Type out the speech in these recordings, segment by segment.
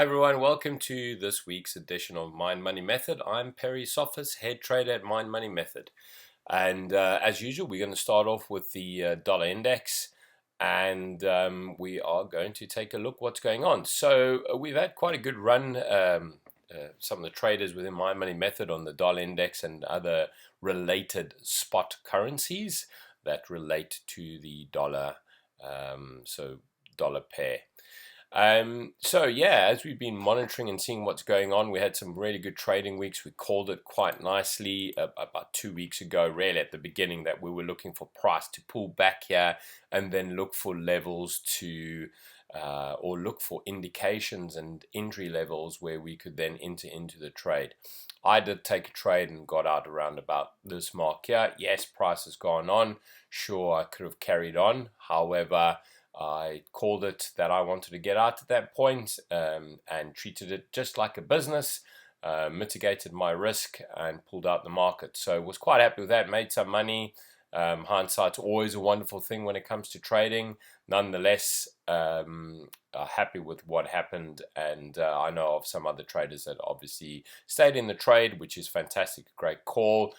everyone, welcome to this week's edition of Mind Money Method. I'm Perry Sophis, head trader at Mind Money Method. And as usual, we're going to start off with the dollar index, and we are going to take a look what's going on. So we've had quite a good run. Some of the traders within Mind Money Method on the dollar index and other related spot currencies that relate to the dollar, so dollar pair. So yeah, as we've been monitoring and seeing what's going on, we had some really good trading weeks. We called it quite nicely about 2 weeks ago, really at the beginning, that we were looking for price to pull back here and then look for levels to or look for indications and entry levels where we could then enter into the trade. I did take a trade and got out around about this mark here. Yes, price has gone on. Sure, I could have carried on. However, I called it that I wanted to get out at that point, and treated it just like a business, mitigated my risk and pulled out the market. So was quite happy with that, made some money. Hindsight's always a wonderful thing when it comes to trading. Nonetheless, happy with what happened, and I know of some other traders that obviously stayed in the trade, which is fantastic, great call.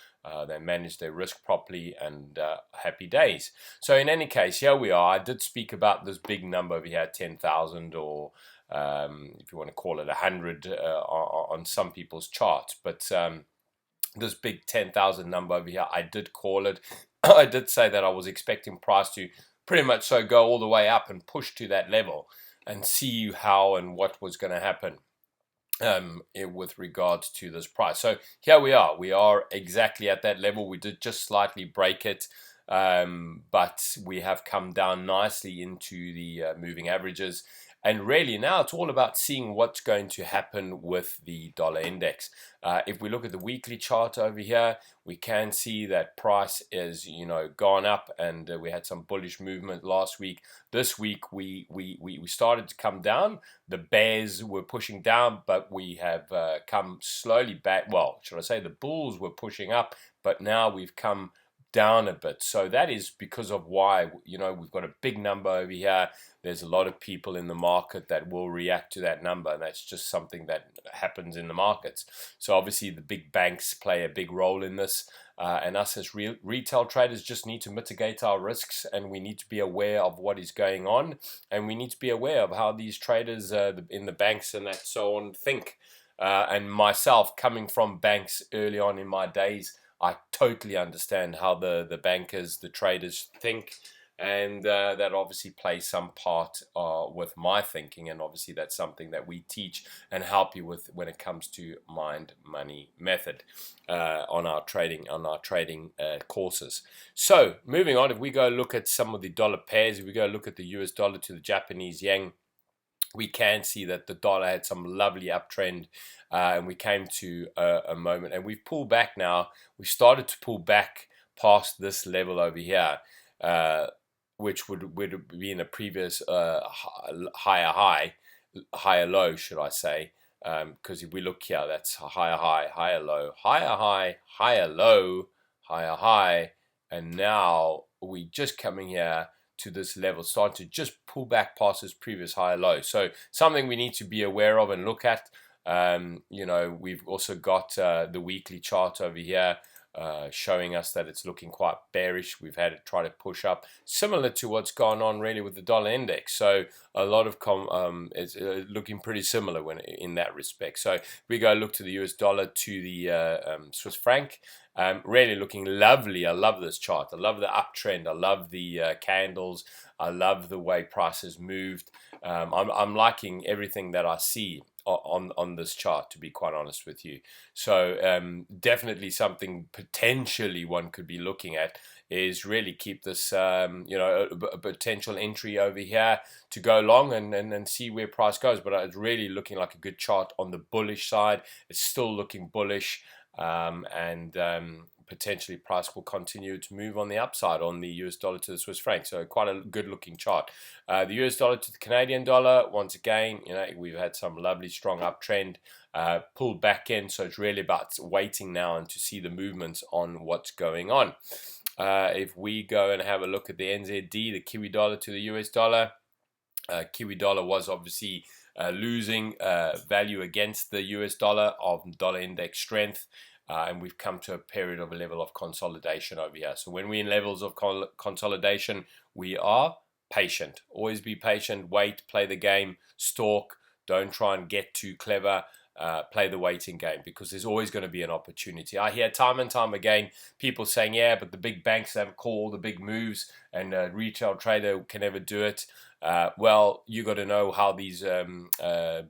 They managed their risk properly, and happy days. So in any case, here we are. I did speak about this big number over here, 10,000, or if you want to call it 100 on some people's charts, but this big 10,000 number over here, I did call it. I did say that I was expecting price to pretty much so go all the way up and push to that level and see how and what was going to happen with regards to this price. So here we are. We are exactly at that level. We did just slightly break it, but we have come down nicely into the moving averages. And really now it's all about seeing what's going to happen with the dollar index. If we look at the weekly chart over here, we can see that price is, gone up, and we had some bullish movement last week. This week we started to come down. The bears were pushing down, but we have come slowly back. Well, should I say the bulls were pushing up, but now we've come down a bit. So that is because of why, we've got a big number over here. There's a lot of people in the market that will react to that number, and that's just something that happens in the markets. So obviously the big banks play a big role in this, and us as retail traders just need to mitigate our risks, and we need to be aware of what is going on, and we need to be aware of how these traders in the banks and that so on think. And myself, coming from banks early on in my days, I totally understand how the bankers, the traders think, and that obviously plays some part with my thinking, and obviously that's something that we teach and help you with when it comes to Mind Money Method on our trading courses. So moving on, if we go look at some of the dollar pairs, if we go look at the US dollar to the Japanese yen, we can see that the dollar had some lovely uptrend, and we came to a moment, and we've pulled back now. We started to pull back past this level over here, which would be in a previous higher low, should I say? Because if we look here, that's higher high, higher low, higher high, higher low, higher high, and now we just coming here to this level, starting to just pull back past this previous higher low. So something we need to be aware of and look at. We've also got the weekly chart over here showing us that it's looking quite bearish. We've had it try to push up, similar to what's gone on really with the dollar index. So a lot of it's looking pretty similar when in that respect. So we go look to the US dollar to the Swiss franc. Really looking lovely. I love this chart. I love the uptrend. I love the candles. I love the way prices moved. I'm liking everything that I see on this chart, to be quite honest with you. So definitely something potentially one could be looking at is really keep this a potential entry over here to go long and see where price goes. But it's really looking like a good chart on the bullish side. It's still looking bullish, and potentially price will continue to move on the upside on the US dollar to the Swiss franc. So quite a good looking chart. The US dollar to the Canadian dollar, once again, we've had some lovely strong uptrend, pulled back in. So it's really about waiting now and to see the movements on what's going on. If we go and have a look at the NZD, the Kiwi dollar to the US dollar, Kiwi dollar was obviously losing value against the US dollar of dollar index strength. And we've come to a period of a level of consolidation over here. So when we're in levels of consolidation, we are patient. Always be patient, wait, play the game, stalk. Don't try and get too clever. Play the waiting game, because there's always going to be an opportunity. I hear time and time again people saying, yeah, but the big banks have called the big moves and a retail trader can never do it. Well, you got to know how these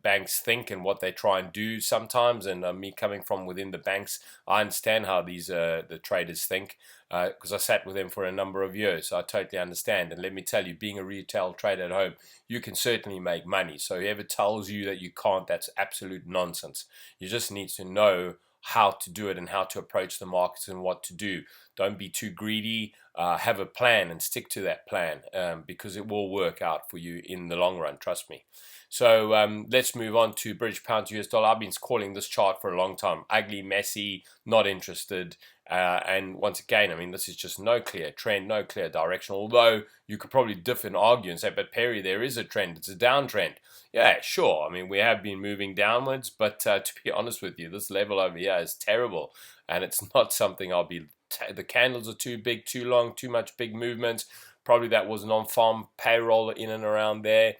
banks think and what they try and do sometimes. And me coming from within the banks, I understand how these the traders think, because I sat with them for a number of years. So I totally understand. And let me tell you, being a retail trader at home, you can certainly make money. So whoever tells you that you can't, that's absolute nonsense. You just need to know how to do it and how to approach the markets and what to do. Don't be too greedy. Have a plan and stick to that plan, because it will work out for you in the long run, trust me. So let's move on to British pound to US dollar. I've been calling this chart for a long time. Ugly, messy, not interested. And once again, I mean, this is just no clear trend, no clear direction. Although you could probably differ and argue and say, but Perry, there is a trend. It's a downtrend. Yeah, sure. I mean, we have been moving downwards, but to be honest with you, this level over here is terrible. And it's not something I'll be... The candles are too big, too long, too much big movement. Probably that was non-farm payroll in and around there,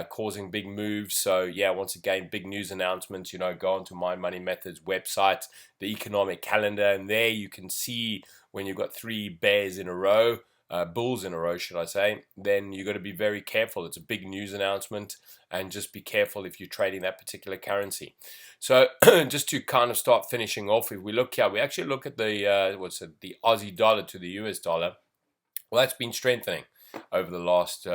causing big moves. So yeah, once again, big news announcements. Go onto My Money Method's website, the economic calendar, and there you can see when you've got 3 bears in a row, bulls in a row, should I say, then you've got to be very careful. It's a big news announcement, and just be careful if you're trading that particular currency. So just to kind of start finishing off, if we look here, we actually look at the the Aussie dollar to the US dollar. Well, that's been strengthening over the last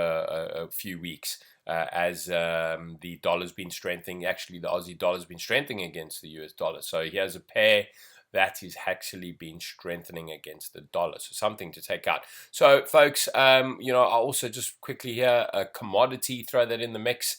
few weeks, as the dollar's been strengthening. Actually, the Aussie dollar's been strengthening against the US dollar. So here's a pair that is actually been strengthening against the dollar. So something to take out. So folks, I'll also just quickly here, a commodity, throw that in the mix.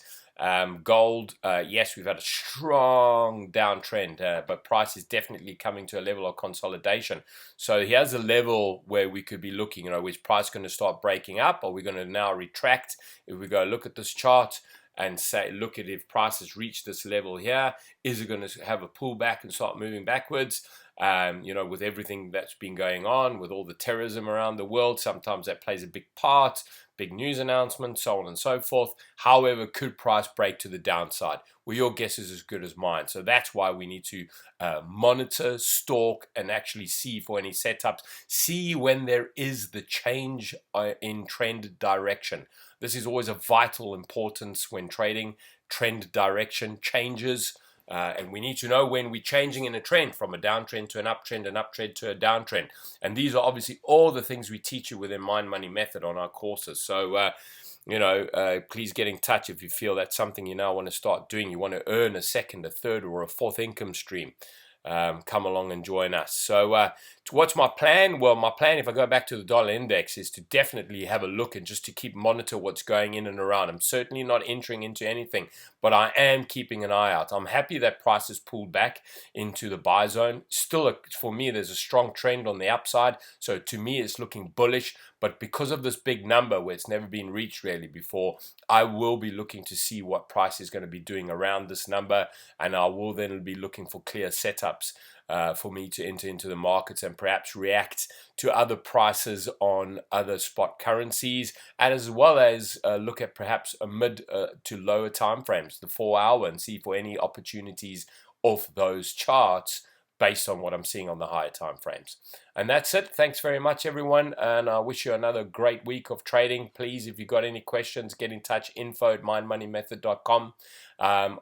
Gold, yes, we've had a strong downtrend, but price is definitely coming to a level of consolidation. So here's a level where we could be looking, is price going to start breaking up? Or are we going to now retract? If we go look at this chart and say, look at if price has reached this level here, is it going to have a pullback and start moving backwards? With everything that's been going on, with all the terrorism around the world, sometimes that plays a big part, big news announcements, so on and so forth. However, could price break to the downside? Well, your guess is as good as mine. So that's why we need to monitor, stalk, and actually see for any setups. See when there is the change in trend direction. This is always of vital importance when trading. Trend direction changes. And we need to know when we're changing in a trend from a downtrend to an uptrend to a downtrend. And these are obviously all the things we teach you within Mind Money Method on our courses. So, please get in touch if you feel that's something you now want to start doing. You want to earn a second, a third, or a fourth income stream. Come along and join us. So what's my plan? Well, my plan, if I go back to the dollar index, is to definitely have a look and just to keep monitor what's going in and around. I'm certainly not entering into anything, but I am keeping an eye out. I'm happy that price has pulled back into the buy zone. Still, for me, there's a strong trend on the upside. So to me, it's looking bullish. But because of this big number where it's never been reached really before, I will be looking to see what price is going to be doing around this number. And I will then be looking for clear setups for me to enter into the markets and perhaps react to other prices on other spot currencies, and as well as look at perhaps a mid to lower time frames, the 4 hour, and see for any opportunities off those charts based on what I'm seeing on the higher time frames. And that's it. Thanks very much, everyone, and I wish you another great week of trading. Please, if you've got any questions, get in touch, info@mindmoneymethod.com,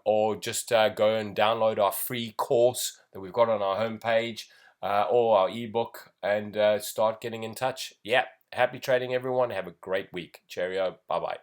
or just go and download our free course that we've got on our homepage, or our ebook, and start getting in touch. Yeah, happy trading, everyone. Have a great week. Cheerio. Bye-bye.